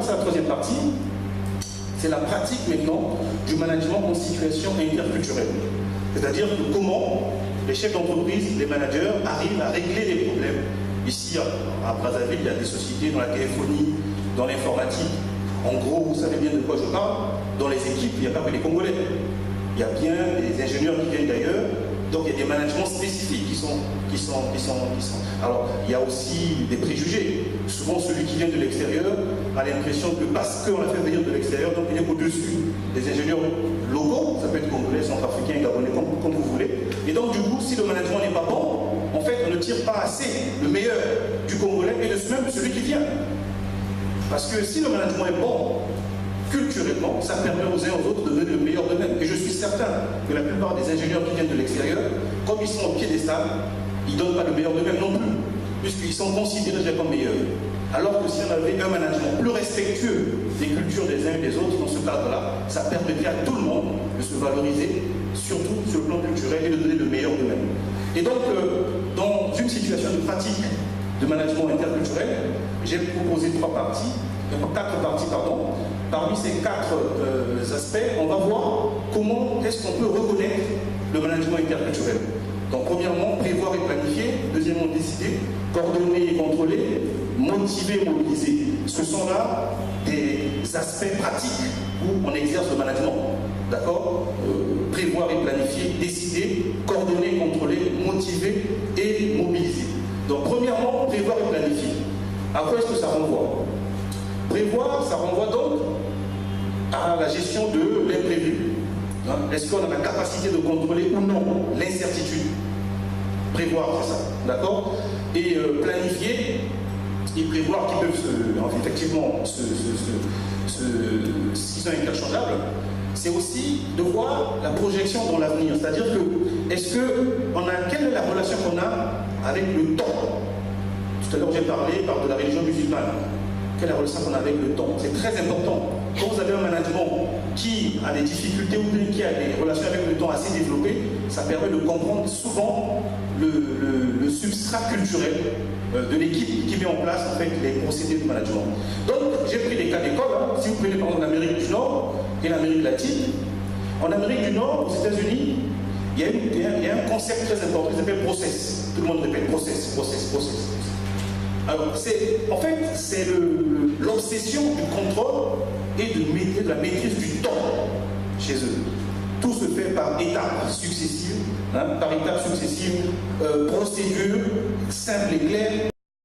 à la troisième partie. C'est la pratique maintenant du management en situation interculturelle. C'est-à-dire que comment les chefs d'entreprise, les managers arrivent à régler les problèmes. Ici, à Brazzaville, il y a des sociétés dans la téléphonie, dans l'informatique. En gros, vous savez bien de quoi je parle. Dans les équipes, il n'y a pas que les Congolais. Il y a bien des ingénieurs qui viennent d'ailleurs. Donc il y a des managements spécifiques qui sont. Alors il y a aussi des préjugés. Souvent celui qui vient de l'extérieur a l'impression que parce qu'on l'a fait venir de l'extérieur, donc il est au-dessus des ingénieurs locaux, ça peut être congolais, centrafricain, gabonais, comme vous voulez. Et donc du coup, si le management n'est pas bon, en fait on ne tire pas assez le meilleur du Congolais et de même celui qui vient. Parce que si le management est bon, culturellement, ça permet aux uns et aux autres de donner le meilleur d'eux-mêmes. Et je suis certain que la plupart des ingénieurs qui viennent de l'extérieur, comme ils sont au piédestal, ils ne donnent pas le meilleur d'eux-mêmes non plus, puisqu'ils sont considérés déjà comme meilleurs. Alors que si on avait un management plus respectueux des cultures des uns et des autres dans ce cadre-là, ça permettrait à tout le monde de se valoriser, surtout sur le plan culturel, et de donner le meilleur d'eux-mêmes. Et donc, dans une situation de pratique de management interculturel, j'ai proposé quatre parties. Parmi ces quatre aspects, on va voir comment est-ce qu'on peut reconnaître le management interculturel. Donc, premièrement, prévoir et planifier. Deuxièmement, décider. Coordonner et contrôler. Motiver et mobiliser. Ce sont là des aspects pratiques où on exerce le management. D'accord? Prévoir et planifier, décider, coordonner, contrôler, motiver et mobiliser. Donc, premièrement, prévoir et planifier. À quoi est-ce que ça renvoie? Prévoir, ça renvoie donc à la gestion de l'imprévu. Est-ce qu'on a la capacité de contrôler ou non l'incertitude? Prévoir, c'est ça, d'accord? Et planifier et prévoir qui peuvent effectivement s'ils sont interchangeables, c'est aussi de voir la projection dans l'avenir. C'est-à-dire que, quelle est la relation qu'on a avec le temps? Tout à l'heure, j'ai parlé de la religion musulmane. Quelle est la relation qu'on a avec le temps? C'est très important. Quand vous avez un management qui a des difficultés ou qui a des relations avec le temps assez développées, ça permet de comprendre souvent le substrat culturel de l'équipe qui met en place en fait les procédés de management. Donc j'ai pris des cas d'école. Si vous prenez par exemple l'Amérique du Nord et l'Amérique latine, en Amérique du Nord, aux États-Unis, il y a un concept très important qui s'appelle process. Tout le monde répète process. Alors, c'est l'obsession du contrôle et de la maîtrise du temps chez eux. Tout se fait par étapes successives, procédures simples et claires,